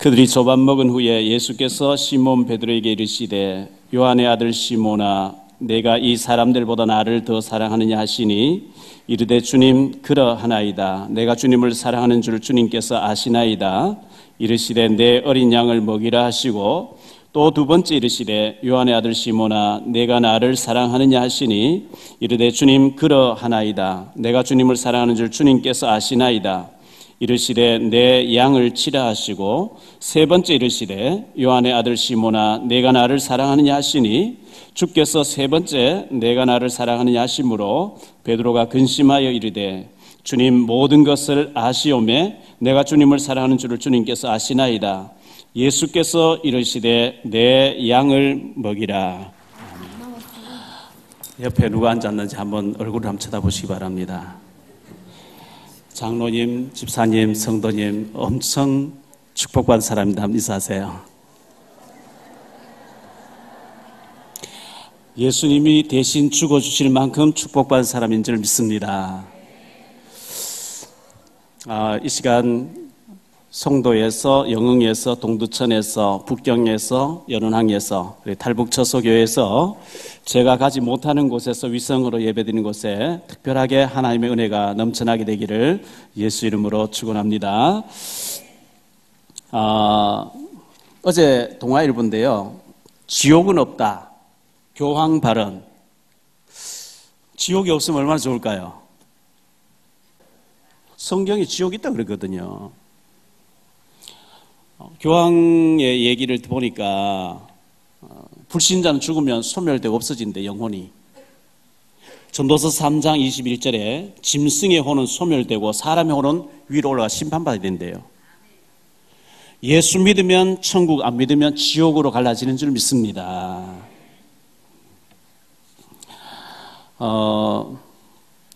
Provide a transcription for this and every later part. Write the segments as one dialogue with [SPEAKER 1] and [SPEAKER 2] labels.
[SPEAKER 1] 그들이 조밥 먹은 후에 예수께서 시몬 베드로에게 이르시되 요한의 아들 시몬아 내가 이 사람들보다 나를 더 사랑하느냐 하시니 이르되 주님 그러하나이다. 내가 주님을 사랑하는 줄 주님께서 아시나이다. 이르시되 내 어린 양을 먹이라 하시고 또 두 번째 이르시되 요한의 아들 시몬아 내가 나를 사랑하느냐 하시니 이르되 주님 그러하나이다. 내가 주님을 사랑하는 줄 주님께서 아시나이다. 이르시되 내 양을 치라 하시고 세 번째 이르시되 요한의 아들 시몬아 내가 나를 사랑하느냐 하시니 주께서 세 번째 내가 나를 사랑하느냐 하심으로 베드로가 근심하여 이르되 주님 모든 것을 아시오매 내가 주님을 사랑하는 줄을 주님께서 아시나이다. 예수께서 이르시되 내 양을 먹이라. 옆에 누가 앉았는지 한번 얼굴을 한번 쳐다보시기 바랍니다. 장로님, 집사님, 성도님 엄청 축복받은 사람입니다. 한번 인사하세요. 예수님이 대신 죽어주실 만큼 축복받은 사람인 줄 믿습니다. 이 시간 송도에서, 영흥에서, 동두천에서, 북경에서, 연운항에서, 탈북처소교회에서 제가 가지 못하는 곳에서 위성으로 예배드리는 곳에 특별하게 하나님의 은혜가 넘쳐나게 되기를 예수 이름으로 축원합니다. 어제 동아일보인데요. 지옥은 없다. 교황 발언. 지옥이 없으면 얼마나 좋을까요? 성경에 지옥이 있다고 그랬거든요. 교황의 얘기를 보니까 불신자는 죽으면 소멸되고 없어진대, 영혼이. 전도서 3장 21절에 짐승의 혼은 소멸되고 사람의 혼은 위로 올라가 심판받아야 된대요. 예수 믿으면 천국, 안 믿으면 지옥으로 갈라지는 줄 믿습니다.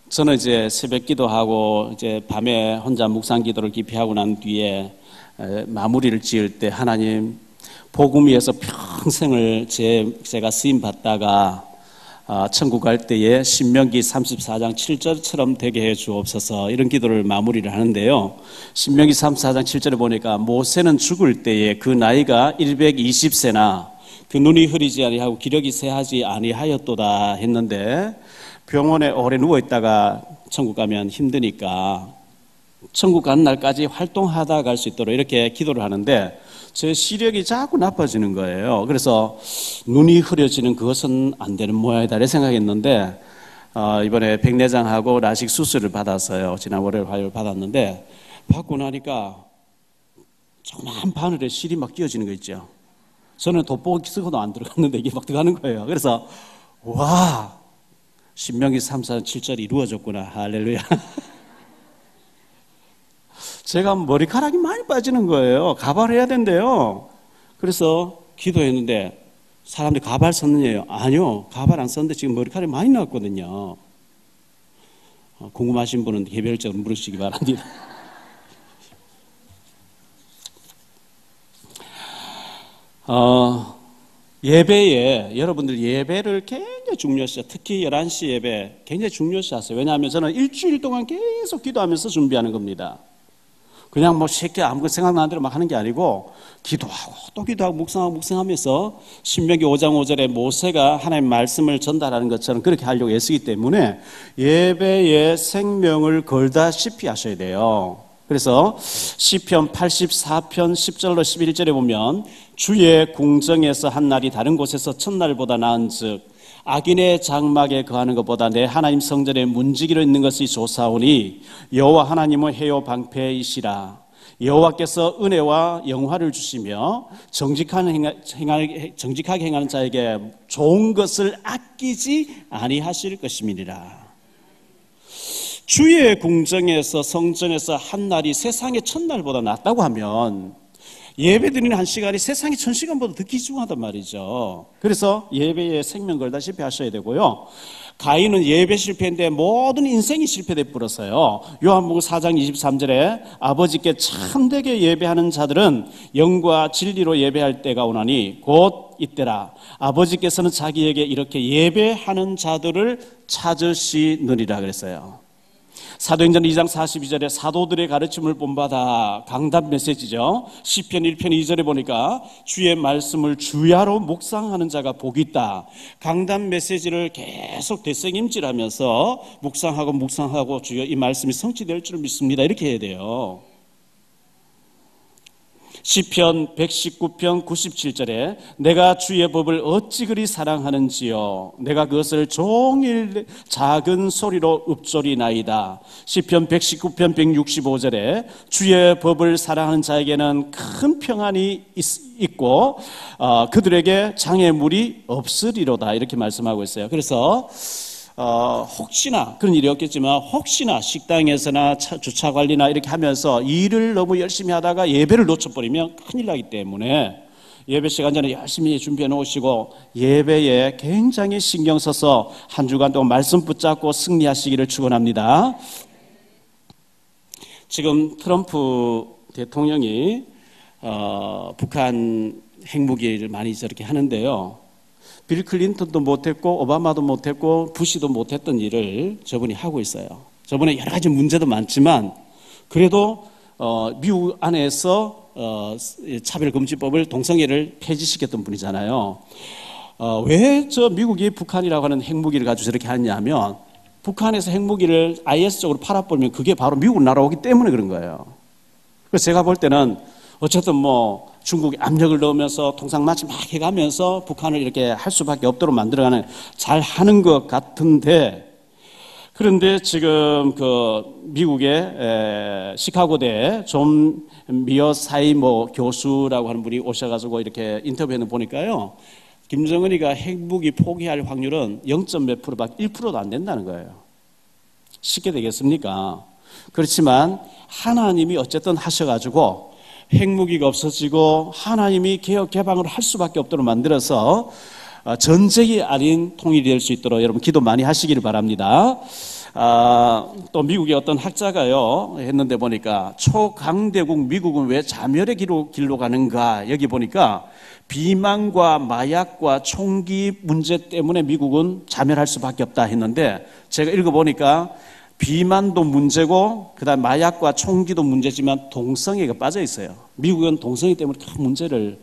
[SPEAKER 1] 저는 이제 새벽 기도하고 이제 밤에 혼자 묵상 기도를 깊이 하고 난 뒤에 마무리를 지을 때 하나님 복음 위에서 평생을 제가 쓰임 받다가 천국 갈 때에 신명기 34장 7절처럼 되게 해 주옵소서 이런 기도를 마무리를 하는데요. 신명기 34장 7절에 보니까 모세는 죽을 때에 그 나이가 120세나 그 눈이 흐리지 아니하고 기력이 쇠하지 아니하였도다 했는데 병원에 오래 누워있다가 천국 가면 힘드니까 천국 가는 날까지 활동하다 갈 수 있도록 이렇게 기도를 하는데 제 시력이 자꾸 나빠지는 거예요. 그래서 눈이 흐려지는 그것은 안 되는 모양이다 이렇게 생각했는데 이번에 백내장하고 라식 수술을 받았어요. 지난 월요일 화요일 받았는데 받고 나니까 조그만 바늘에 실이 막 끼어지는 거 있죠. 저는 돋보기 쓰고도 안 들어갔는데 이게 막 들어가는 거예요. 그래서 와 신명기 3장 7절이 이루어졌구나. 할렐루야. 제가 머리카락이 많이 빠지는 거예요. 가발해야 된대요. 그래서 기도했는데 사람들이 가발 썼느냐요? 아니요. 가발 안 썼는데 지금 머리카락이 많이 나왔거든요. 궁금하신 분은 개별적으로 물으시기 바랍니다. 예배에 여러분들 예배를 굉장히 중요시하세요. 특히 11시 예배 굉장히 중요시하세요. 왜냐하면 저는 일주일 동안 계속 기도하면서 준비하는 겁니다. 그냥 뭐 쉽게 아무것도 생각나는 대로 막 하는 게 아니고 기도하고 또 기도하고 묵상하면서 신명기 5장 5절에 모세가 하나님의 말씀을 전달하는 것처럼 그렇게 하려고 애쓰기 때문에 예배에 생명을 걸다시피 하셔야 돼요. 그래서 시편 84편 10절로 11절에 보면 주의 궁정에서 한 날이 다른 곳에서 첫날보다 나은즉 악인의 장막에 거하는 것보다 내 하나님 성전에 문지기로 있는 것이 좋사오니 여호와 하나님은 해요 방패이시라. 여호와께서 은혜와 영화를 주시며 정직하게 행하는 자에게 좋은 것을 아끼지 아니하실 것임이니라. 주의 궁정에서 성전에서 한 날이 세상의 첫날보다 낫다고 하면 예배드리는 한 시간이 세상의 1000시간보다 더 귀중하단 말이죠. 그래서 예배에 생명 걸다시피 하셔야 되고요. 가인은 예배 실패인데 모든 인생이 실패돼 버렸어요. 요한복음 4장 23절에 아버지께 참되게 예배하는 자들은 영과 진리로 예배할 때가 오나니 곧 이때라. 아버지께서는 자기에게 이렇게 예배하는 자들을 찾으시느니라 그랬어요. 사도행전 2장 42절에 사도들의 가르침을 본받아, 강단 메시지죠. 시편 1편 2절에 보니까 주의 말씀을 주야로 묵상하는 자가 복이 있다. 강단 메시지를 계속 되새김질하면서 묵상하고 주여 이 말씀이 성취될 줄 믿습니다. 이렇게 해야 돼요. 시편 119편 97절에 내가 주의 법을 어찌 그리 사랑하는지요, 내가 그것을 종일 작은 소리로 읊조리나이다. 시편 119편 165절에 주의 법을 사랑하는 자에게는 큰 평안이 있고 그들에게 장애물이 없으리로다. 이렇게 말씀하고 있어요. 그래서 혹시나 그런 일이 없겠지만 혹시나 식당에서나 주차 관리나 이렇게 하면서 일을 너무 열심히 하다가 예배를 놓쳐버리면 큰일 나기 때문에 예배 시간 전에 열심히 준비해 놓으시고 예배에 굉장히 신경 써서 한 주간 동안 말씀 붙잡고 승리하시기를 축원합니다. 지금 트럼프 대통령이 북한 핵무기를 많이 저렇게 하는데요, 빌 클린턴도 못했고 오바마도 못했고 부시도 못했던 일을 저분이 하고 있어요. 저분의 여러 가지 문제도 많지만 그래도 미국 안에서 차별금지법을 동성애를 폐지시켰던 분이잖아요. 왜 저 미국이 북한이라고 하는 핵무기를 가지고 저렇게 하냐면 북한에서 핵무기를 IS 쪽으로 팔아버리면 그게 바로 미국 날아오기 때문에 그런 거예요. 그래서 제가 볼 때는 어쨌든 중국이 압력을 넣으면서 통상마치 막 해가면서 북한을 이렇게 할 수밖에 없도록 만들어가는, 잘 하는 것 같은데, 그런데 지금 미국의 시카고대 존 미어사이 교수라고 하는 분이 오셔가지고 이렇게 인터뷰에는 보니까요, 김정은이가 핵무기 포기할 확률은 0. 몇 %밖에 1%도 안 된다는 거예요. 쉽게 되겠습니까? 그렇지만 하나님이 어쨌든 하셔가지고 핵무기가 없어지고 하나님이 개혁 개방을 할 수밖에 없도록 만들어서 전쟁이 아닌 통일이 될 수 있도록 여러분 기도 많이 하시기를 바랍니다. 또 미국의 어떤 학자가요 했는데 보니까 초강대국 미국은 왜 자멸의 길로 가는가, 여기 보니까 비만과 마약과 총기 문제 때문에 미국은 자멸할 수밖에 없다 했는데, 제가 읽어보니까 비만도 문제고 그다음 마약과 총기도 문제지만 동성애가 빠져 있어요. 미국은 동성애 때문에 큰 문제를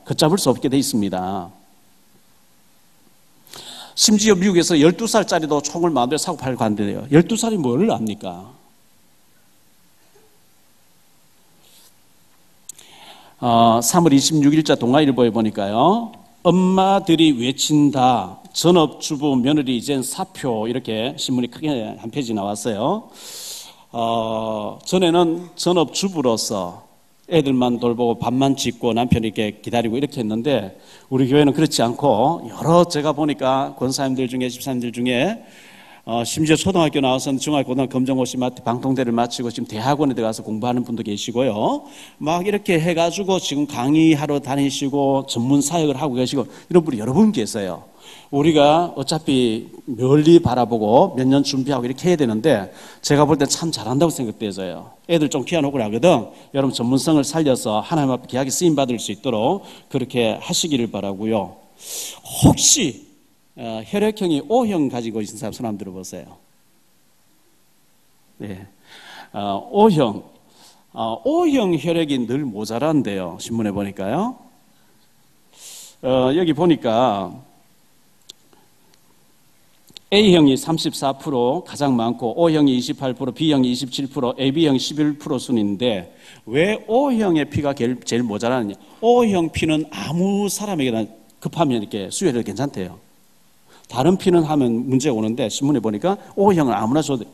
[SPEAKER 1] 걷잡을 수 없게 돼 있습니다. 심지어 미국에서 12살짜리도 총을 마음대로 사고 팔고 한대요. 12살이 뭘 압니까? 3월 26일자 동아일보에 보니까요, 엄마들이 외친다. 전업주부 며느리 이젠 사표, 이렇게 신문이 크게 한 페이지 나왔어요. 전에는 전업주부로서 애들만 돌보고 밥만 짓고 남편이 이렇게 기다리고 이렇게 했는데, 우리 교회는 그렇지 않고 여러, 제가 보니까 권사님들 중에 집사님들 중에 심지어 초등학교 나와서 중학교 고등학교 검정고시 방통대를 마치고 지금 대학원에 들어가서 공부하는 분도 계시고요, 막 이렇게 해가지고 지금 강의하러 다니시고 전문 사역을 하고 계시고 이런 분이 여러 분 계세요. 우리가 어차피 멀리 바라보고 몇 년 준비하고 이렇게 해야 되는데, 제가 볼 때 참 잘한다고 생각돼서요. 애들 좀 키워놓고 하거든. 여러분 전문성을 살려서 하나님 앞에 귀하게 쓰임받을 수 있도록 그렇게 하시기를 바라고요. 혹시 혈액형이 O형 가지고 있는 사람 손 한번 들어보세요. 네, O형 혈액이 늘 모자란데요. 신문에 보니까요. 여기 보니까 A형이 34% 가장 많고 O형이 28%, B형이 27%, AB형이 11% 순인데 왜 O형의 피가 제일 모자라느냐? O형 피는 아무 사람에게나 급하면 이렇게 수혈이 괜찮대요. 다른 피는 하면 문제가 오는데 신문에 보니까 O형을 아무나 줘도 돼요.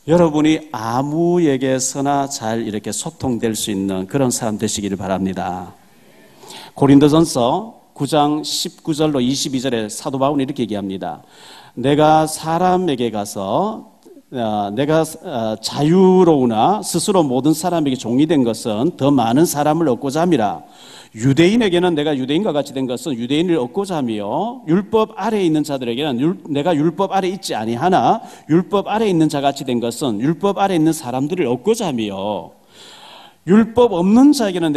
[SPEAKER 1] 여러분이 아무에게서나 잘 이렇게 소통될 수 있는 그런 사람 되시기를 바랍니다. 고린도전서 9장 19절로 22절에 사도 바울은 이렇게 얘기합니다. 내가 사람에게 가서 내가 자유로우나 스스로 모든 사람에게 종이 된 것은 더 많은 사람을 얻고자 함이라. 유대인에게는 내가 유대인과 같이 된 것은 유대인을 얻고자 하며, 율법 아래에 있는 자들에게는 내가 율법 아래에 있지 아니하나 율법 아래에 있는 자같이 된 것은 율법 아래에 있는 사람들을 얻고자 하며, 율법 없는 자에게는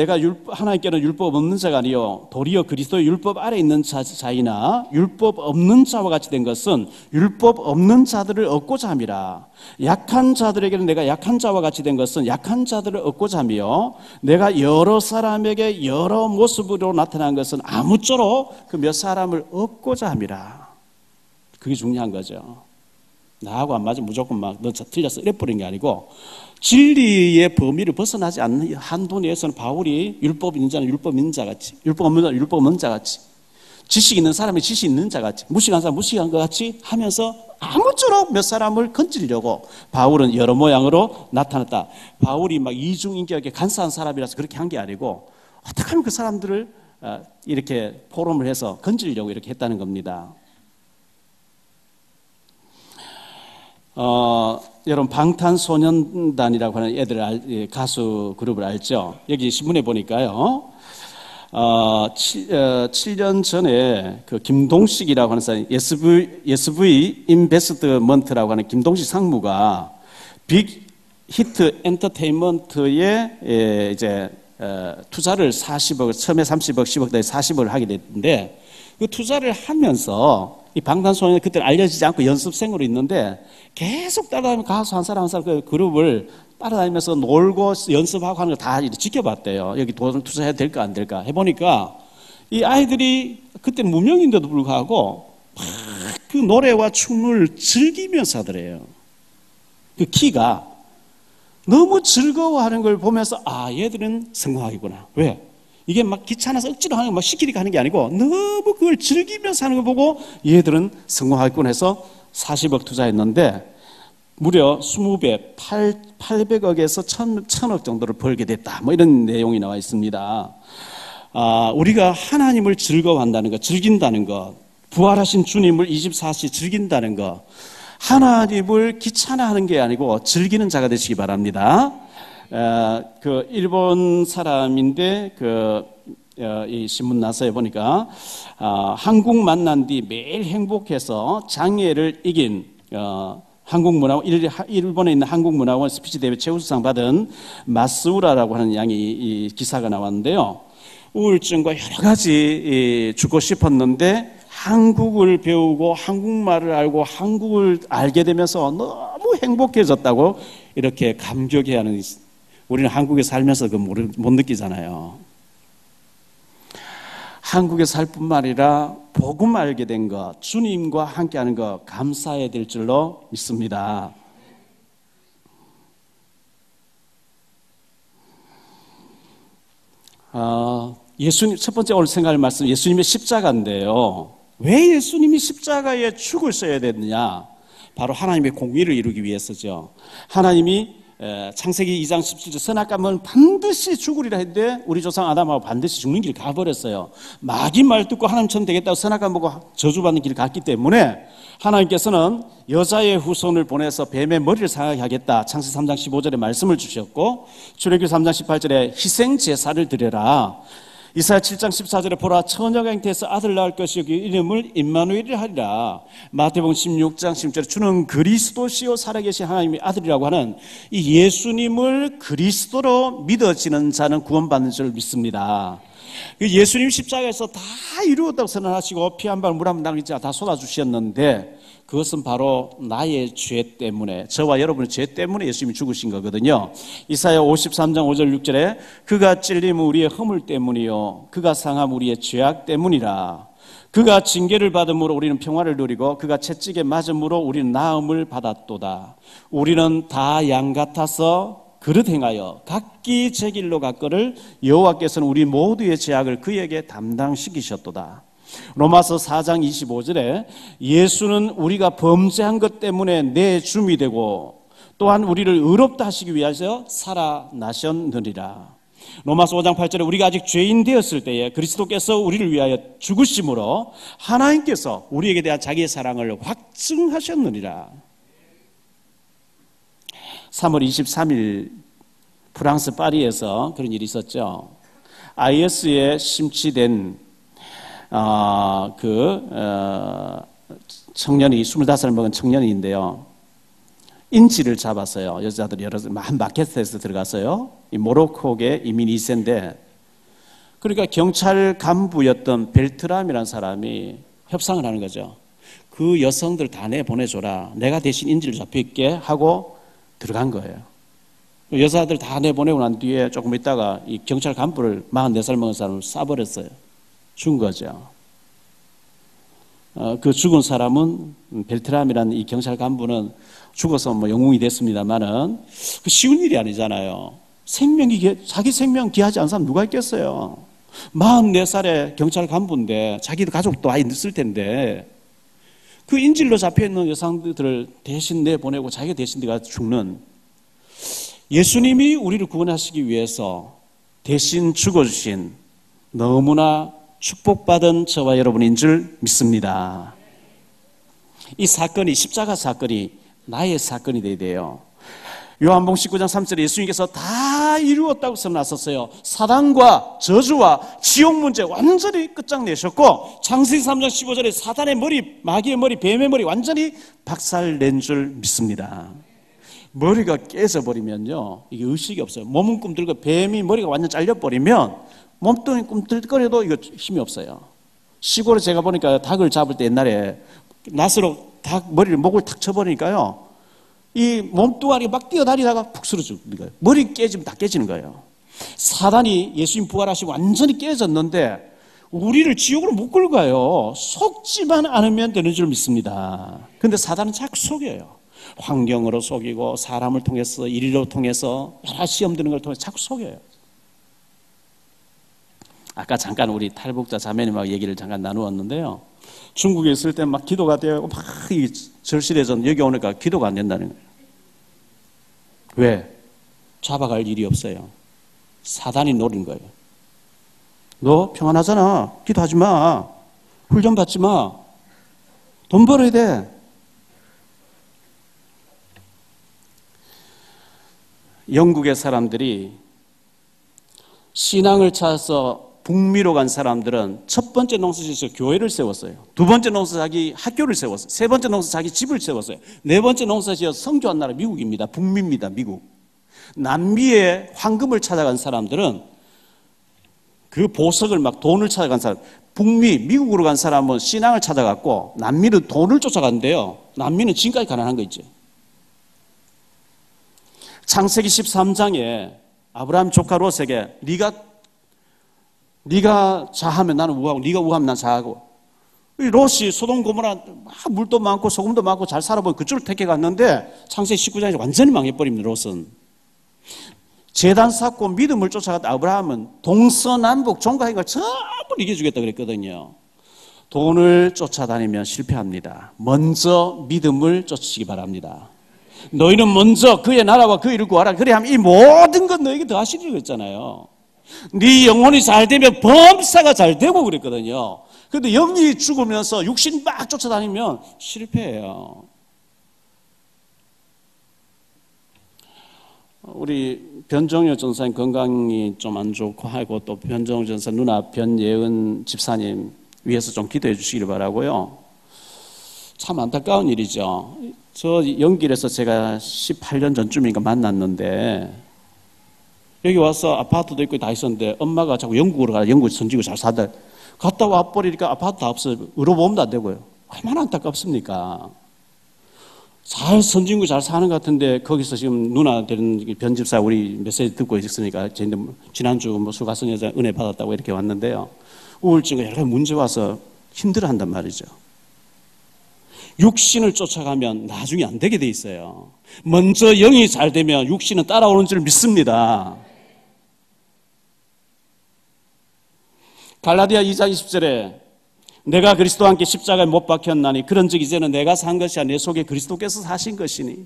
[SPEAKER 1] 하나님께는 율법 없는 자가 아니요 도리어 그리스도의 율법 아래 있는 자이나 율법 없는 자와 같이 된 것은 율법 없는 자들을 얻고자 함이라. 약한 자들에게는 내가 약한 자와 같이 된 것은 약한 자들을 얻고자 하며 내가 여러 사람에게 여러 모습으로 나타난 것은 아무쪼록 그 몇 사람을 얻고자 함이라. 그게 중요한 거죠. 나하고 안 맞으면 무조건 막 너 틀렸어 이래 버린 게 아니고 진리의 범위를 벗어나지 않는 한도 내에서는 바울이 율법 있는 자는 율법 있는 자같이, 율법 없는 자는 율법 없는 자같이, 지식 있는 사람이 지식 있는 자같이, 무식한 사람 무식한 것 같이 하면서 아무쪼록 몇 사람을 건지려고 바울은 여러 모양으로 나타났다. 바울이 막 이중인격에 간사한 사람이라서 그렇게 한 게 아니고 어떻게 하면 그 사람들을 이렇게 포럼을 해서 건지려고 이렇게 했다는 겁니다. 여러분 방탄소년단이라고 하는 애들 가수 그룹을 알죠? 여기 신문에 보니까요. 7년 전에 그 김동식이라고 하는 사람이 SV 인베스트먼트라고 하는 김동식 상무가 빅 히트 엔터테인먼트에 이제 투자를 40억, 처음에 30억, 10억, 40억을 하게 됐는데 그 투자를 하면서 이 방탄소년단 그때는 알려지지 않고 연습생으로 있는데 계속 따라다니면서 가수 한 사람 한 사람 그 그룹을 따라다니면서 놀고 연습하고 하는 거 다 지켜봤대요. 여기 돈을 투자해야 될까 안 될까 해보니까 이 아이들이 그때는 무명인데도 불구하고 막 그 노래와 춤을 즐기면서 하더래요. 그 키가 너무 즐거워하는 걸 보면서 아 얘들은 성공하겠구나. 왜? 이게 막 귀찮아서 억지로 하는 거 막 시키니까 하는 게 아니고 너무 그걸 즐기면서 하는 걸 보고 얘들은 성공하겠구나 해서 40억 투자했는데 무려 20배 800억에서 1000억 정도를 벌게 됐다. 뭐 이런 내용이 나와 있습니다. 우리가 하나님을 즐거워한다는 것, 즐긴다는 것, 부활하신 주님을 24시 즐긴다는 것, 하나님을 귀찮아하는 게 아니고 즐기는 자가 되시기 바랍니다. 그 일본 사람인데 이 신문 나서에 보니까 한국 만난 뒤 매일 행복해서 장애를 이긴 일본에 있는 한국문화원 스피치 대회 최우수상 받은 마스우라라고 하는 양이 이 기사가 나왔는데요. 우울증과 여러 가지 죽고 싶었는데 한국을 배우고 한국말을 알고 한국을 알게 되면서 너무 행복해졌다고 이렇게 감격해하는. 우리는 한국에 살면서 그걸 못 느끼잖아요. 한국에 살 뿐만 아니라 복음 알게 된 것, 주님과 함께하는 것 감사해야 될 줄로 믿습니다. 예수님 첫 번째 오늘 생각할 말씀 예수님의 십자가인데요. 왜 예수님이 십자가에 죽을 써야 되느냐? 바로 하나님의 공의를 이루기 위해서죠. 하나님이 창세기 2장 17절 선악과는 반드시 죽으리라 했는데 우리 조상 아담하고 반드시 죽는 길 가버렸어요. 마귀 말 듣고 하나님처럼 되겠다고 선악과 보고 저주받는 길을 갔기 때문에 하나님께서는 여자의 후손을 보내서 뱀의 머리를 상하게 하겠다. 창세기 3장 15절에 말씀을 주셨고 출애굽기 3장 18절에 희생 제사를 드려라. 이사야 7장 14절에 보라 처녀가 잉태해서 아들 낳을 것이요 그 이름을 임마누엘이라 하리라. 마태복음 16장 10절에 주는 그리스도시요 살아계신 하나님의 아들이라고 하는 이 예수님을 그리스도로 믿어지는 자는 구원받는 줄 믿습니다. 예수님 십자가에서 다 이루었다고 선언하시고 피 한 방 물 한 방 남기지 다 쏟아주셨는데 그것은 바로 나의 죄 때문에 저와 여러분의 죄 때문에 예수님이 죽으신 거거든요. 이사야 53장 5절 6절에 그가 찔림 우리의 허물 때문이요 그가 상함 우리의 죄악 때문이라. 그가 징계를 받음으로 우리는 평화를 누리고 그가 채찍에 맞음으로 우리는 나음을 받았도다. 우리는 다 양 같아서 그릇 행하여 각기 제 길로 갔거를 여호와께서는 우리 모두의 죄악을 그에게 담당시키셨도다. 로마서 4장 25절에 예수는 우리가 범죄한 것 때문에 내 줌이 되고 또한 우리를 의롭다 하시기 위하여 살아나셨느니라. 로마서 5장 8절에 우리가 아직 죄인 되었을 때에 그리스도께서 우리를 위하여 죽으심으로 하나님께서 우리에게 대한 자기의 사랑을 확증하셨느니라. 3월 23일 프랑스 파리에서 그런 일이 있었죠. IS에 심취된 청년이 25살 먹은 청년인데요. 인질을 잡았어요. 여자들이 한 마켓에서 들어갔어요. 이 모로코계 이민 2세인데, 그러니까 경찰 간부였던 벨트람이라는 사람이 협상을 하는 거죠. 그 여성들 다 내보내줘라. 내가 대신 인질을 잡힐게 하고 들어간 거예요. 여자들 다 내보내고 난 뒤에 조금 있다가 이 경찰 간부를 44살 먹은 사람을 쏴버렸어요. 죽은 거죠. 그 죽은 사람은 벨트람이라는 이 경찰 간부는 죽어서 뭐 영웅이 됐습니다만은 그 쉬운 일이 아니잖아요. 자기 생명 귀하지 않은 사람 누가 있겠어요. 44살의 경찰 간부인데 자기도 가족도 아예 늦을 텐데 그 인질로 잡혀있는 여성들을 대신 내보내고 자기가 대신 내가 죽는, 예수님이 우리를 구원하시기 위해서 대신 죽어주신 너무나 축복받은 저와 여러분인 줄 믿습니다. 이 사건이, 십자가 사건이 나의 사건이 돼야 돼요. 요한복음 19장 3절에 예수님께서 다 이루었다고 선언하셨어요. 사단과 저주와 지옥 문제 완전히 끝장내셨고, 창세기 3장 15절에 사단의 머리, 마귀의 머리, 뱀의 머리 완전히 박살낸 줄 믿습니다. 머리가 깨져버리면요, 이게 의식이 없어요. 몸은 꿈틀고 뱀이 머리가 완전 잘려버리면 몸뚱이 꿈틀거려도 이거 힘이 없어요. 시골에 제가 보니까 닭을 잡을 때 옛날에 낫으로 닭 머리를, 목을 탁 쳐버리니까요, 이 몸뚱아리가 막 뛰어다니다가 푹 쓰러지는 거예요. 머리 깨지면 다 깨지는 거예요. 사단이 예수님 부활하시고 완전히 깨졌는데 우리를 지옥으로 못 끌고 가요. 속지만 않으면 되는 줄 믿습니다. 그런데 사단은 자꾸 속여요. 환경으로 속이고 사람을 통해서, 일로 통해서, 여러 시험 드는 걸 통해서 자꾸 속여요. 아까 잠깐 우리 탈북자 자매님하고 얘기를 잠깐 나누었는데요, 중국에 있을 때 막 기도가 되고 막 절실해졌는데 여기 오니까 기도가 안 된다는 거예요. 왜? 잡아갈 일이 없어요. 사단이 노린 거예요. 너 평안하잖아. 기도하지 마. 훈련 받지 마. 돈 벌어야 돼. 영국의 사람들이 신앙을 찾아서 북미로 간 사람들은 첫 번째 농사지에서 교회를 세웠어요. 두 번째 농사 자기 학교를 세웠어요. 세 번째 농사 자기 집을 세웠어요. 네 번째 농사지어 성교한 나라 미국입니다. 북미입니다. 미국. 남미의 황금을 찾아간 사람들은 그 보석을 막 돈을 찾아간 사람, 북미, 미국으로 간 사람은 신앙을 찾아갔고 남미는 돈을 쫓아갔는데요, 남미는 지금까지 가난한 거 있죠. 창세기 13장에 아브라함 조카 롯에게 네가 자하면 나는 우하고 네가 우하면 난 자하고, 이 롯이 소돔 고모라 물도 많고 소금도 많고 잘 살아보니 그쪽을 택해 갔는데 창세기 19장에서 완전히 망해버립니다. 롯은 제단 쌓고 믿음을 쫓아갔다. 아브라함은 동서남북 종가행을 전부 이겨주겠다 그랬거든요. 돈을 쫓아다니면 실패합니다. 먼저 믿음을 쫓으시기 바랍니다. 너희는 먼저 그의 나라와 그 일을 구하라. 그래야 하면 이 모든 건 너에게 더하시리라 그랬잖아요. 네 영혼이 잘 되면 범사가 잘 되고 그랬거든요. 그런데 영이 죽으면서 육신 막 쫓아다니면 실패해요. 우리 변정효 전사님 건강이 좀 안 좋고 하고, 또 변정효 전사 누나 변예은 집사님 위해서 좀 기도해 주시기를 바라고요. 참 안타까운 일이죠. 저 연길에서 제가 18년 전쯤인가 만났는데 여기 와서 아파트도 있고 다 있었는데 엄마가 자꾸 영국으로 가라, 영국 선지고 잘 사다, 갔다 와버리니까 아파트 다 없어요. 의료보험도 안 되고요. 얼마나 안타깝습니까? 잘 선진국 잘 사는 것 같은데 거기서 지금 누나 되는 변집사 우리 메시지 듣고 있으니까 지난주 뭐 수가성 여자 은혜 받았다고 이렇게 왔는데요, 우울증과 여러 가지 문제 와서 힘들어한단 말이죠. 육신을 쫓아가면 나중에 안 되게 돼 있어요. 먼저 영이 잘 되면 육신은 따라오는 줄 믿습니다. 갈라디아 2장 20절에 내가 그리스도와 함께 십자가에 못 박혔나니 그런즉 이제는 내가 산 것이 아니라 내 속에 그리스도께서 사신 것이니,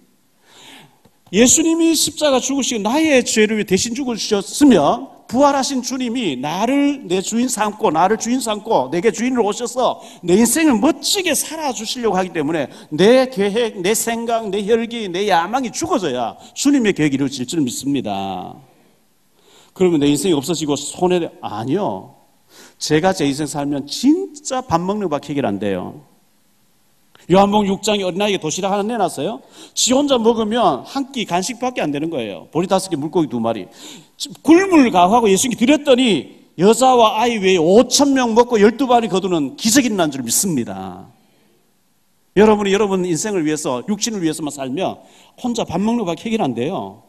[SPEAKER 1] 예수님이 십자가 죽으시고 나의 죄를 위해 대신 죽으셨으면 부활하신 주님이 나를 내 주인 삼고, 나를 주인 삼고 내게 주인으로 오셔서 내 인생을 멋지게 살아주시려고 하기 때문에 내 계획, 내 생각, 내 혈기, 내 야망이 죽어져야 주님의 계획이 이루어질 줄 믿습니다. 그러면 내 인생이 없어지고 손해, 아니요. 제가 제 인생 살면 진짜 밥 먹는 거 밖에 해결 안 돼요. 요한복음 6장에 어린아이에게 도시락 하나 내놨어요. 지 혼자 먹으면 한 끼 간식밖에 안 되는 거예요. 보리 5개, 물고기 2마리. 굴물 가하고 예수님께 드렸더니 여자와 아이 외에 5,000명 먹고 12마리 거두는 기적이 일어난 줄 믿습니다. 여러분이 여러분 인생을 위해서, 육신을 위해서만 살면 혼자 밥 먹는 것밖에 해결 안 돼요.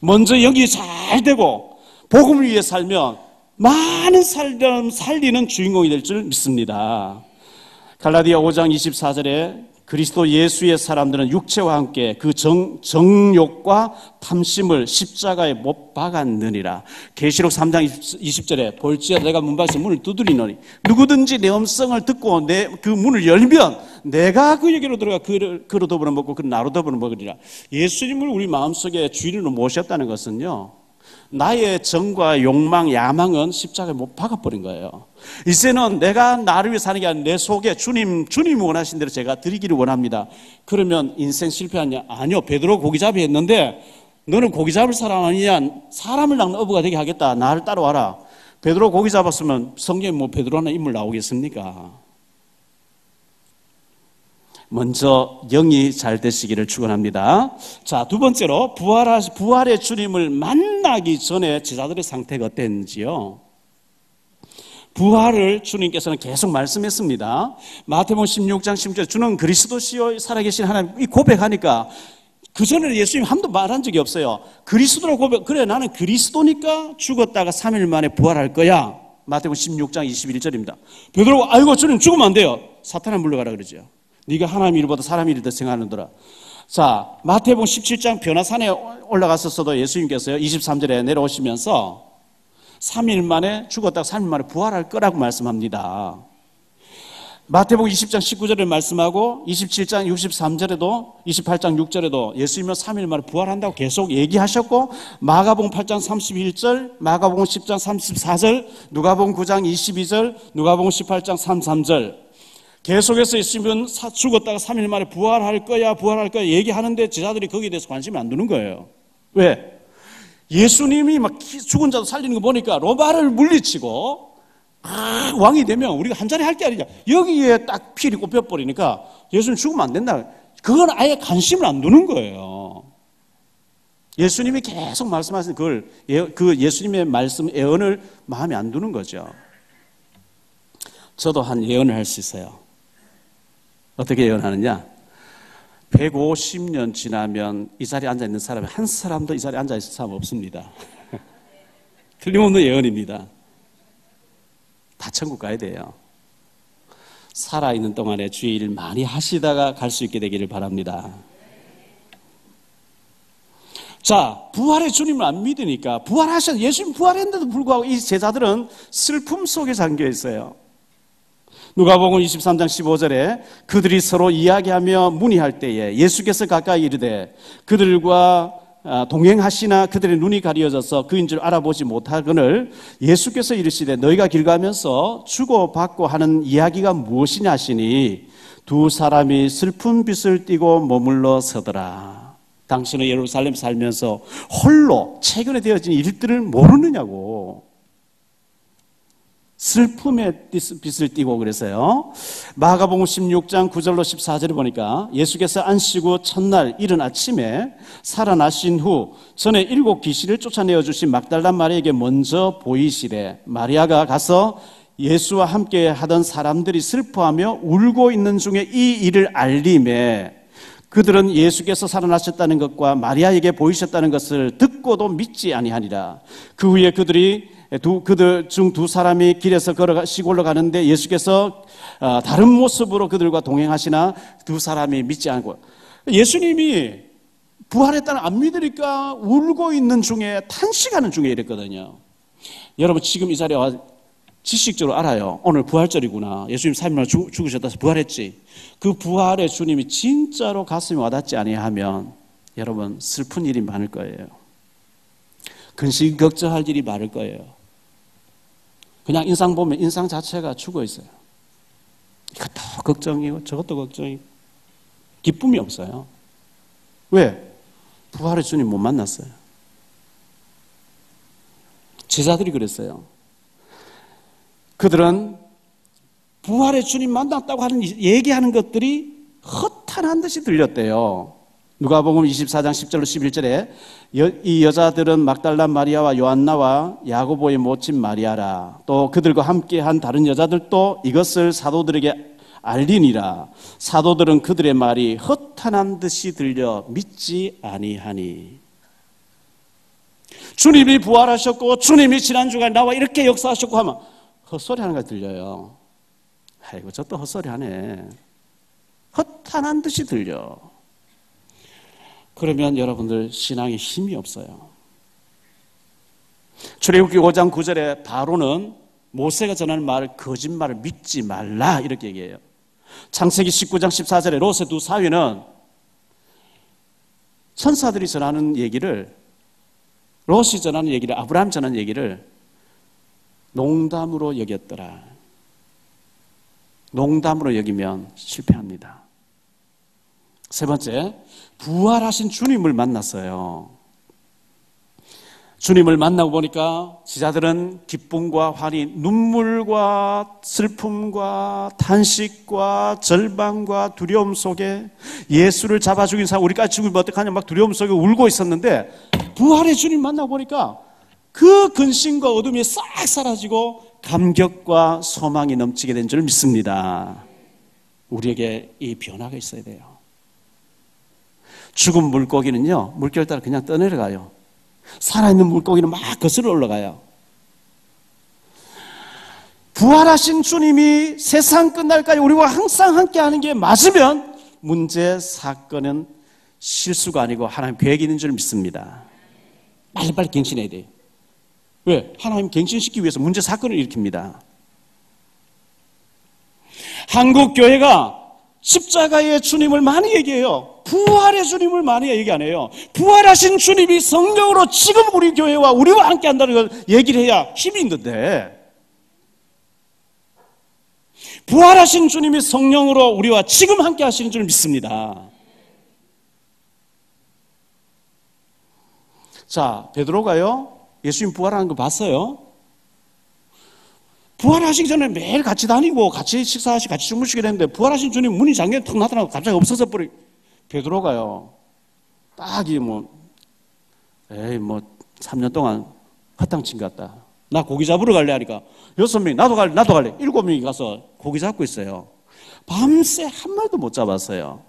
[SPEAKER 1] 먼저 영이 잘 되고 복음을 위해 살면 많은 사람 살리는 주인공이 될 줄 믿습니다. 갈라디아 5장 24절에 그리스도 예수의 사람들은 육체와 함께 그 정욕과 탐심을 십자가에 못 박았느니라. 계시록 3장 20절에 볼지어다 내가 문 밖에서 문을 두드리노니 누구든지 내 음성을 듣고 그 문을 열면 내가 그에게로 들어가 그로 더불어 먹고 그 나로 더불어 먹으리라. 예수님을 우리 마음속에 주인으로 모셨다는 것은요, 나의 정과 욕망, 야망은 십자가에 못 박아버린 거예요. 이제는 내가 나를 위해 사는 게 아니라 내 속에 주님이 원하신 대로 제가 드리기를 원합니다. 그러면 인생 실패하냐? 아니요. 베드로 고기잡이 했는데 너는 고기 잡을 사람 아니냐? 사람을 낚는 어부가 되게 하겠다. 나를 따라와라. 베드로 고기 잡았으면 성경에 뭐 베드로라는 인물 나오겠습니까? 먼저 영이 잘 되시기를 축원합니다. 자, 두 번째로 부활의 주님을 만나기 전에 제자들의 상태가 어땠는지요. 부활을 주님께서는 계속 말씀했습니다. 마태복음 16장 16절 주는 그리스도시요 살아계신 하나님, 이 고백하니까 그전에는 예수님 한 번도 말한 적이 없어요. 그리스도로 고백, 그래 나는 그리스도니까 죽었다가 3일 만에 부활할 거야. 마태복음 16장 21절입니다. 베드로가 아이고 주님 죽으면 안 돼요. 사탄아 물러가라 그러죠. 네가 하나님 일보다 사람 일을 더 생각하는더라. 자, 마태복음 17장 변화산에 올라갔었어도 예수님께서요 23절에 내려오시면서 3일 만에 죽었다가 3일 만에 부활할 거라고 말씀합니다. 마태복음 20장 19절에 말씀하고 27장 63절에도 28장 6절에도 예수님은 3일 만에 부활한다고 계속 얘기하셨고, 마가복음 8장 31절, 마가복음 10장 34절, 누가복음 9장 22절, 누가복음 18장 33절 계속해서 예수님은 죽었다가 3일 만에 부활할 거야 얘기하는데 제자들이 거기에 대해서 관심이 안 두는 거예요. 왜? 예수님이 막 죽은 자도 살리는 거 보니까 로마를 물리치고 왕이 되면 우리가 한 자리 할 게 아니냐. 여기에 딱 필이 꼽혀버리니까 예수님 죽으면 안 된다. 그건 아예 관심을 안 두는 거예요. 예수님이 계속 말씀하시는 그 예수님의 말씀 예언을 마음에 안 두는 거죠. 저도 한 예언을 할 수 있어요. 어떻게 예언하느냐? 150년 지나면 이 자리에 앉아있는 사람이 한 사람도 이 자리에 앉아있을 사람 없습니다. 틀림없는 예언입니다. 다 천국 가야 돼요. 살아있는 동안에 주의 일을 많이 하시다가 갈 수 있게 되기를 바랍니다. 자, 부활의 주님을 안 믿으니까 예수님 부활했는데도 불구하고 이 제자들은 슬픔 속에 잠겨 있어요. 누가복음 23장 15절에 그들이 서로 이야기하며 문의할 때에 예수께서 가까이 이르되 그들과 동행하시나 그들의 눈이 가려져서 그인 줄 알아보지 못하거늘 예수께서 이르시되 너희가 길 가면서 주고받고 하는 이야기가 무엇이냐 하시니 두 사람이 슬픈 빛을 띠고 머물러 서더라. 당신은 예루살렘 살면서 홀로 최근에 되어진 일들을 모르느냐고. 슬픔의 빛을 띠고 그래서요. 마가복음 16장 9절로 14절에 보니까 예수께서 안식 첫날 이른 아침에 살아나신 후 전에 7 귀신을 쫓아내어 주신 막달라 마리아에게 먼저 보이시되 마리아가 가서 예수와 함께 하던 사람들이 슬퍼하며 울고 있는 중에 이 일을 알림에 그들은 예수께서 살아나셨다는 것과 마리아에게 보이셨다는 것을 듣고도 믿지 아니하니라. 그 후에 그들 중 두 사람이 길에서 시골로 가는데 예수께서 다른 모습으로 그들과 동행하시나 두 사람이 믿지 않고, 예수님이 부활했다는 안 믿으니까 울고 있는 중에 탄식하는 중에 이랬거든요. 여러분 지금 이 자리에 와 지식적으로 알아요. 오늘 부활절이구나. 예수님 3일 만에 죽으셨다 해서 부활했지. 그 부활의 주님이 진짜로 가슴에 와닿지 아니하면 여러분 슬픈 일이 많을 거예요. 근심 걱정할 일이 많을 거예요. 그냥 인상 보면 인상 자체가 죽어 있어요. 이것도 걱정이고 저것도 걱정이고 기쁨이 없어요. 왜? 부활의 주님 못 만났어요. 제자들이 그랬어요. 그들은 부활의 주님 만났다고 하는 얘기하는 것들이 허탄한 듯이 들렸대요. 누가복음 24장 10절로 11절에 이 여자들은 막달라 마리아와 요한나와 야고보의 모친 마리아라. 또 그들과 함께한 다른 여자들도 이것을 사도들에게 알리니라. 사도들은 그들의 말이 허탄한 듯이 들려 믿지 아니하니. 주님이 부활하셨고 주님이 지난 주간 나와 이렇게 역사하셨고 하면 헛소리하는 거 들려요. 아이고 저또 헛소리하네. 허탄한 듯이 들려. 그러면 여러분들 신앙에 힘이 없어요. 출애굽기 5장 9절에 바로는 모세가 전하는 말을 거짓말을 믿지 말라 이렇게 얘기해요. 창세기 19장 14절에 롯의 두 사위는 천사들이 전하는 얘기를, 롯이 전하는 얘기를, 아브라함 전하는 얘기를 농담으로 여겼더라. 농담으로 여기면 실패합니다. 세 번째, 부활하신 주님을 만났어요. 주님을 만나고 보니까 지자들은 기쁨과 환희, 눈물과 슬픔과 탄식과 절망과 두려움 속에 예수를 잡아 죽인 사람, 우리까지 죽으면 어떡하냐 막 두려움 속에 울고 있었는데 부활의 주님 만나고 보니까 그 근심과 어둠이 싹 사라지고 감격과 소망이 넘치게 된 줄 믿습니다. 우리에게 이 변화가 있어야 돼요. 죽은 물고기는요, 물결 따라 그냥 떠내려가요. 살아있는 물고기는 막 거슬러 올라가요. 부활하신 주님이 세상 끝날까지 우리와 항상 함께 하는 게 맞으면 문제, 사건은 실수가 아니고 하나님 계획이 있는 줄 믿습니다. 빨리빨리 갱신해야 돼요. 왜? 하나님 갱신시키기 위해서 문제, 사건을 일으킵니다. 한국교회가 십자가의 주님을 많이 얘기해요. 부활의 주님을 많이 얘기 안 해요. 부활하신 주님이 성령으로 지금 우리 교회와 우리와 함께 한다는 걸 얘기를 해야 힘이 있는데, 부활하신 주님이 성령으로 우리와 지금 함께 하시는 줄 믿습니다. 자, 베드로가요, 예수님 부활하는 거 봤어요? 부활하시기 전에 매일 같이 다니고 같이 식사하시고 같이 주무시게 됐는데 부활하신 주님 문이 잠겨 턱 나타나고 갑자기 없어져 버리. 베드로가요, 딱이 에이 3년 동안 허탕친 것 같다. 나 고기 잡으러 갈래 하니까 6명이 나도 갈래 7명이 가서 고기 잡고 있어요. 밤새 한 마리도 못 잡았어요.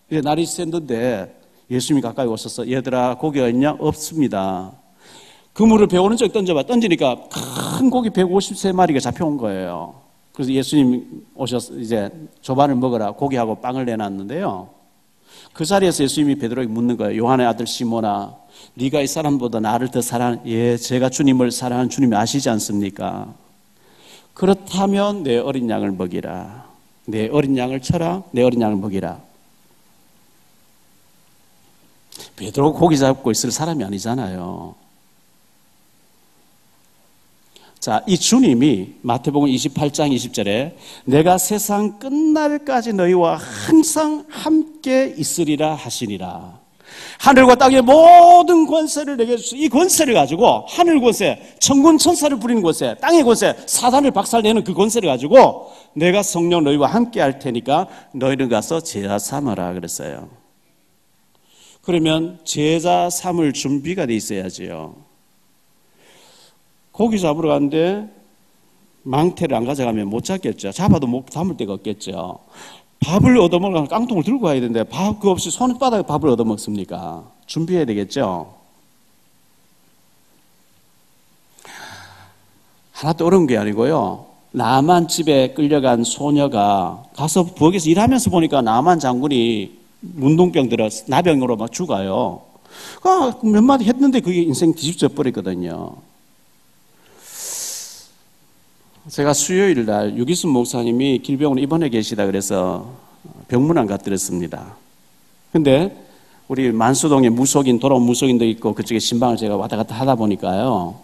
[SPEAKER 1] 날이 샜는데 예수님이 가까이 오셔서 얘들아 고기가 있냐? 없습니다. 그물을 배 오른쪽에 던져봐. 던지니까 큰 고기 153마리가 잡혀온 거예요. 그래서 예수님 오셔서 이제 조반을 먹으라 고기하고 빵을 내놨는데요. 그 자리에서 예수님이 베드로에게 묻는 거예요. 요한의 아들 시몬아, 네가 이 사람보다 나를 더 사랑하는, 예, 제가 주님을 사랑하는 주님이 아시지 않습니까? 그렇다면 내 어린 양을 먹이라. 내 어린 양을 쳐라. 내 어린 양을 먹이라. 베드로 고기 잡고 있을 사람이 아니잖아요. 자, 이 주님이 마태복음 28장 20절에 내가 세상 끝날까지 너희와 항상 함께 있으리라 하시니라. 하늘과 땅의 모든 권세를 내게 주시고, 이 권세를 가지고 하늘 권세, 천군 천사를 부리는 권세, 땅의 권세, 사단을 박살내는 그 권세를 가지고 내가 성령 너희와 함께 할 테니까 너희는 가서 제자 삼아라 그랬어요. 그러면 제자 삼을 준비가 돼 있어야지요. 고기 잡으러 갔는데 망태를 안 가져가면 못 잡겠죠. 잡아도 못 담을 데가 없겠죠. 밥을 얻어먹으려면 깡통을 들고 가야 되는데 밥 그 없이 손바닥에 밥을 얻어먹습니까? 준비해야 되겠죠. 하나도 어려운 게 아니고요. 나만 집에 끌려간 소녀가 가서 부엌에서 일하면서 보니까 나만 장군이 문둥병 들어 나병으로 막 죽어요. 몇 마디 했는데 그게 인생 뒤집져 버리거든요. 제가 수요일 날 유기순 목사님이 길병원에 입원해 계시다 그래서 병문안 갔더랬습니다. 근데 우리 만수동에 무속인, 돌아온 무속인도 있고 그쪽에 신방을 제가 왔다 갔다 하다 보니까요.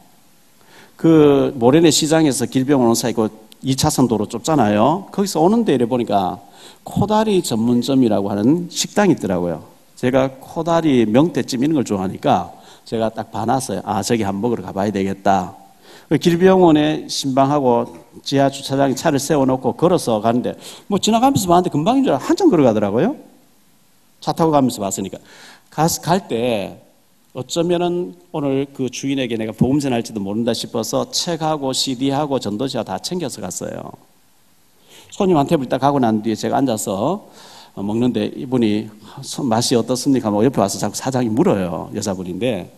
[SPEAKER 1] 그 모래내 시장에서 길병원 온 사이고 2차선 도로 좁잖아요. 거기서 오는데 이래 보니까 코다리 전문점이라고 하는 식당이 있더라고요. 제가 코다리, 명태찜 이런 걸 좋아하니까 제가 딱 봐놨어요. 아, 저기 한번 먹으러 가봐야 되겠다. 길병원에 신방하고 지하 주차장에 차를 세워놓고 걸어서 가는데 뭐 지나가면서 봤는데 금방인 줄 알고 한참 걸어가더라고요. 차 타고 가면서 봤으니까. 갈 때 어쩌면은 오늘 그 주인에게 내가 복음 전할지도 모른다 싶어서 책하고 CD하고 전도지와 다 챙겨서 갔어요. 손님한테 딱 가고 난 뒤에 제가 앉아서 먹는데 이분이 맛이 어떻습니까? 뭐 옆에 와서 자꾸 사장이 물어요. 여자분인데.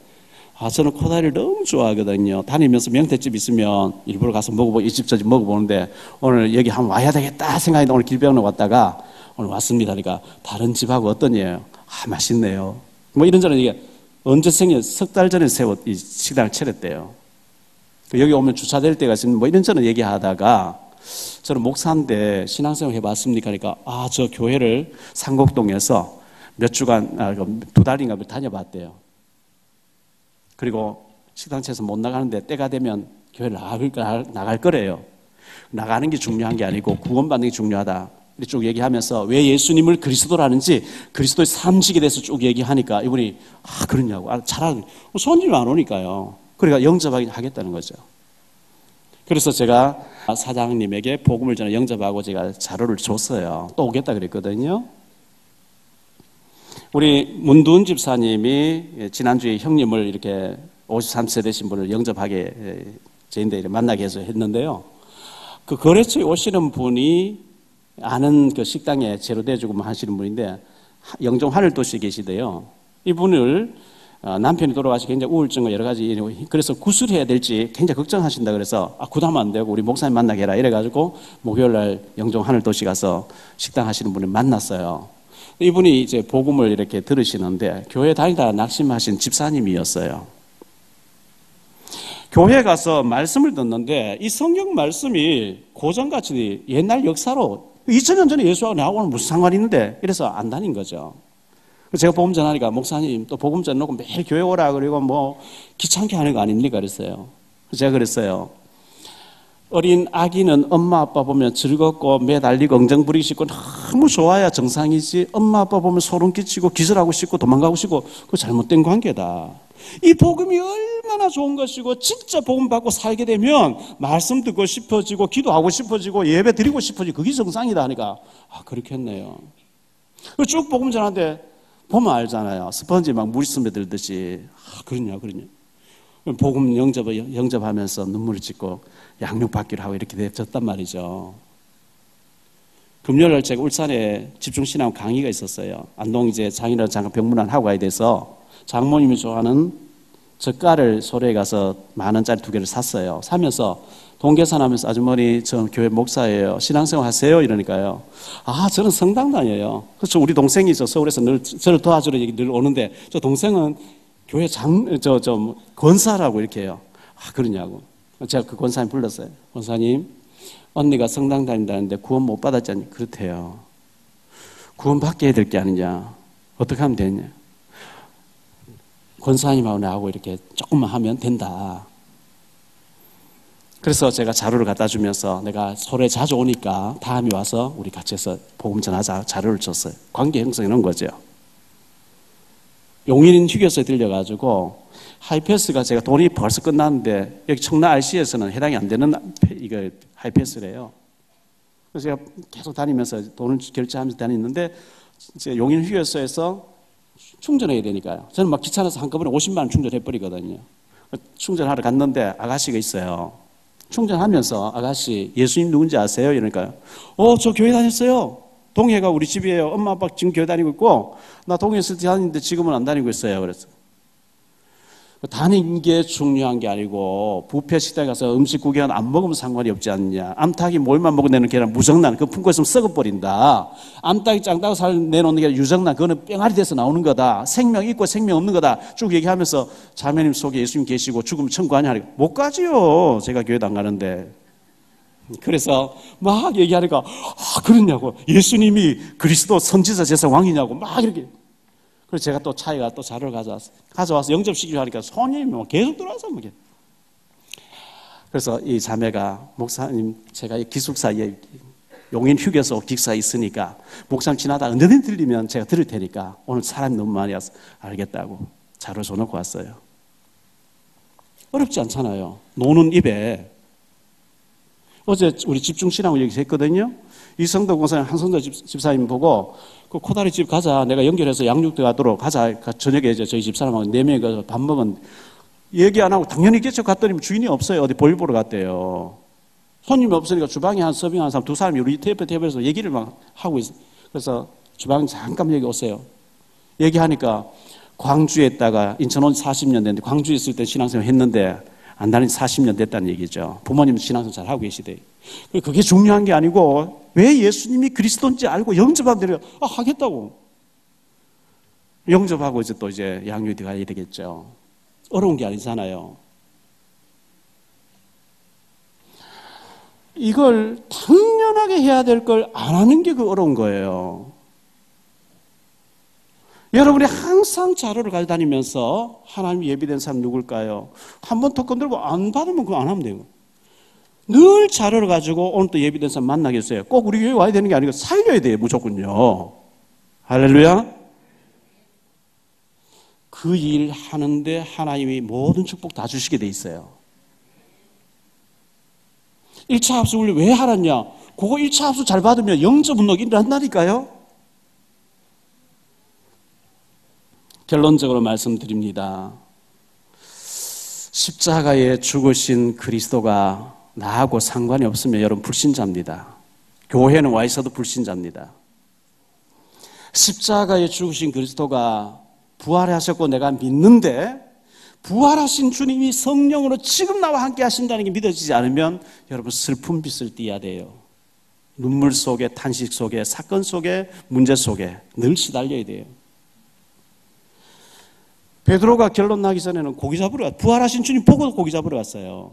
[SPEAKER 1] 저는 코다리를 너무 좋아하거든요. 다니면서 명태집 있으면 일부러 가서 먹어보고 이 집 저 집 먹어보는데 오늘 여기 한번 와야 되겠다 생각했는데 오늘 길병원에 왔다가 오늘 왔습니다. 그러니까 다른 집하고 어떠냐요? 맛있네요. 뭐 이런저런 얘기. 언제 석 달 전에 이 식당을 차렸대요. 여기 오면 주차될 때가 있으면 뭐 이런저런 얘기하다가 저는 목사인데 신앙생활 해봤습니까? 그러니까 저 교회를 상곡동에서 몇 주간 2달인가 다녀봤대요. 그리고 식당차에서 못 나가는데 때가 되면 교회를 나갈 거래요. 나가는 게 중요한 게 아니고 구원받는 게 중요하다. 쭉 얘기하면서 왜 예수님을 그리스도라는지 그리스도의 삶식에 대해서 쭉 얘기하니까 이분이 그러냐고 잘하는 손님이 안 오니까요. 그러니까 영접하긴 하겠다는 거죠. 그래서 제가 사장님에게 복음을 전해 영접하고 제가 자료를 줬어요. 또 오겠다 그랬거든요. 우리 문두은 집사님이 지난주에 형님을 이렇게 53세 되신 분을 영접하게 저희들 만나게 해서 했는데요. 그 거래처에 오시는 분이 아는 그 식당에 재료 대주고 하시는 분인데 영종 하늘도시에 계시대요. 이분을 남편이 돌아가시 굉장히 우울증과 여러 가지 그래서 구술해야 될지 굉장히 걱정하신다 그래서 구담 안 되고 우리 목사님 만나게 해라 이래가지고 목요일 날 영종 하늘도시 가서 식당 하시는 분을 만났어요. 이분이 이제 복음을 이렇게 들으시는데 교회 다니다 낙심하신 집사님이었어요. 교회 가서 말씀을 듣는데 이 성경 말씀이 고전같이 옛날 역사로 2000년 전에 예수하고 나하고는 무슨 상관이 있는데 이래서 안 다닌 거죠. 제가 복음 전하니까 목사님 또 복음 전놓고 매일 교회 오라 그리고 뭐 귀찮게 하는 거 아닙니까 그랬어요. 제가 그랬어요. 어린 아기는 엄마 아빠 보면 즐겁고 매달리고 엉덩부리고 싶고 너무 좋아야 정상이지 엄마 아빠 보면 소름 끼치고 기절하고 싶고 도망가고 싶고 그거 잘못된 관계다. 이 복음이 얼마나 좋은 것이고 진짜 복음 받고 살게 되면 말씀 듣고 싶어지고 기도하고 싶어지고 예배 드리고 싶어지고 그게 정상이다 하니까 그렇겠네요. 쭉 복음 전하는데 보면 알잖아요. 스펀지 막 물이 스며들듯이 그러냐. 복음 영접하면서 눈물을 짓고 양육받기를 하고 이렇게 됐단 말이죠. 금요일 제가 울산에 집중신앙 강의가 있었어요. 안동 이제 장인어른 잠깐 병문안 하고 가야 돼서 장모님이 좋아하는 젓갈을 소래에 가서 10,000원짜리 2개를 샀어요. 사면서 돈 계산하면서 아주머니 저 교회 목사예요. 신앙생활 하세요? 이러니까요. 저는 성당 다녀요. 그렇죠. 우리 동생이 있어 서울에서 늘 저를 도와주러 늘 오는데 저 동생은 교회 권사라고 이렇게 해요. 그러냐고. 제가 그 권사님 불렀어요. 권사님, 언니가 성당 다닌다는데 구원 못 받았지 않니? 그렇대요. 구원 받게 해야 될 게 아니냐. 어떻게 하면 되냐. 권사님하고 나하고 이렇게 조금만 하면 된다. 그래서 제가 자료를 갖다 주면서 내가 소래 자주 오니까 다음에 와서 우리 같이 해서 복음 전하자 자료를 줬어요. 관계 형성해 놓은 거죠. 용인 휴게소에 들려가지고 하이패스가 제가 돈이 벌써 끝났는데 여기 청라 RC에서는 해당이 안 되는 이거 하이패스래요. 그래서 제가 계속 다니면서 돈을 결제하면서 다니는데 이제 용인 휴게소에서 충전해야 되니까요. 저는 막 귀찮아서 한꺼번에 50만 원 충전해버리거든요. 충전하러 갔는데 아가씨가 있어요. 충전하면서 아가씨 예수님 누군지 아세요? 이러니까요. 저 교회 다녔어요. 동해가 우리 집이에요. 엄마 아빠 지금 교회 다니고 있고 나 동해 있을 때 다니는데 지금은 안 다니고 있어요. 그래서 다니는 게 중요한 게 아니고 뷔페 식당에 가서 음식 구경 안 먹으면 상관이 없지 않느냐. 암탉이 뭘만 먹어내는 게 아니라 무정란. 그거 품고 있으면 썩어버린다. 암탉이 짱따고 살 내놓는 게 유정란. 그거는 뺑아리 돼서 나오는 거다. 생명 있고 생명 없는 거다. 쭉 얘기하면서 자매님 속에 예수님 계시고 죽으면 천국 아니야. 못 가지요. 제가 교회도 안 가는데. 그래서 막 얘기하니까 그러냐고. 예수님이 그리스도 선지자 제사 왕이냐고 막 이렇게. 그래서 제가 또 차에 또 자료를 가져와서 영접시키려 하니까 손님이 뭐 계속 들어와서 뭐. 그래서 이 자매가 목사님 제가 기숙사에 용인 휴게소 기숙사에 있으니까 목사님 지나다 언제든 들리면 제가 들을 테니까 오늘 사람이 너무 많이 와서 알겠다고 자료 줘놓고 왔어요. 어렵지 않잖아요. 노는 입에. 어제 우리 집중신앙을 여기서 했거든요. 이성도 공사님, 한성도 집사님 보고 그 코다리 집 가자. 내가 연결해서 양육대 가도록 가자. 저녁에 이제 저희 집사람하고 4명이 가서 밥 먹은 얘기 안 하고 당연히 있겠죠. 갔더니 주인이 없어요. 어디 볼 보러 갔대요. 손님이 없으니까 주방에 한 서빙한 사람 2사람이 우리 테이프에서 얘기를 막 하고 있어요. 그래서 주방 잠깐 여기 오세요. 얘기하니까 광주에 있다가 인천 온 40년 됐는데 광주에 있을 때 신앙생활 했는데 안 다닌 40년 됐다는 얘기죠. 부모님 신앙생활 잘 하고 계시대요. 그게 중요한 게 아니고 왜 예수님이 그리스도인지 알고 영접하면 되려 하겠다고. 영접하고 이제 또 이제 양육대 가야 되겠죠. 어려운 게 아니잖아요. 이걸 당연하게 해야 될 걸 안 하는 게 그 어려운 거예요. 여러분이 항상 자료를 가져다니면서 하나님 예비된 사람 누굴까요? 한 번 더 건들고 안 받으면 그거 안 하면 돼요. 늘 자료를 가지고 오늘 또 예비된 사람 만나겠어요. 꼭 우리 교회 와야 되는 게 아니고 살려야 돼요. 무조건요. 할렐루야. 그 일 하는데 하나님이 모든 축복 다 주시게 돼 있어요. 1차 합숙을 왜 하라냐? 그거 1차 합숙 잘 받으면 영접 운동이 일어난다니까요. 결론적으로 말씀드립니다. 십자가에 죽으신 그리스도가 나하고 상관이 없으면 여러분 불신자입니다. 교회는 와 있어도 불신자입니다. 십자가에 죽으신 그리스도가 부활하셨고 내가 믿는데 부활하신 주님이 성령으로 지금 나와 함께 하신다는 게 믿어지지 않으면 여러분 슬픈 빛을 띠어야 돼요. 눈물 속에, 탄식 속에, 사건 속에, 문제 속에 늘 시달려야 돼요. 베드로가 결론 나기 전에는 고기 잡으러 갔어요. 부활하신 주님 보고 고기 잡으러 갔어요.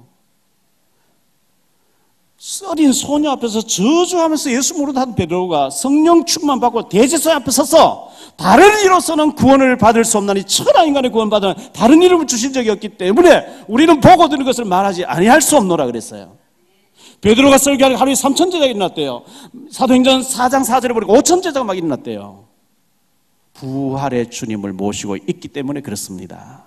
[SPEAKER 1] 어린 소녀 앞에서 저주하면서 예수 모르던 베드로가 성령 충만 받고 대제사장 앞에 서서 다른 이로서는 구원을 받을 수 없나니 천하 인간의 구원받으는 다른 이름을 주신 적이 없기 때문에 우리는 보고 들은 것을 말하지 아니할 수 없노라 그랬어요. 베드로가 설교하니까 하루에 3천 제자가 일어났대요. 사도행전 4장 4절에 보니까 5천 제자가 막 일어났대요. 부활의 주님을 모시고 있기 때문에 그렇습니다.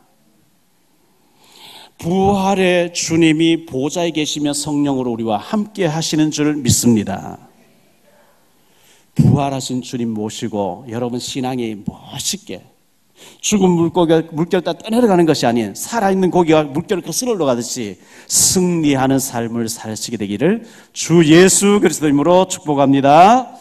[SPEAKER 1] 부활의 주님이 보좌에 계시며 성령으로 우리와 함께 하시는 줄 믿습니다. 부활하신 주님 모시고 여러분 신앙이 멋있게 죽은 물결 따라 떠내려가는 것이 아닌 살아있는 고기가 물결을 거슬러 올라가듯이 승리하는 삶을 사시게 되기를 주 예수 그리스도 이름으로 축복합니다.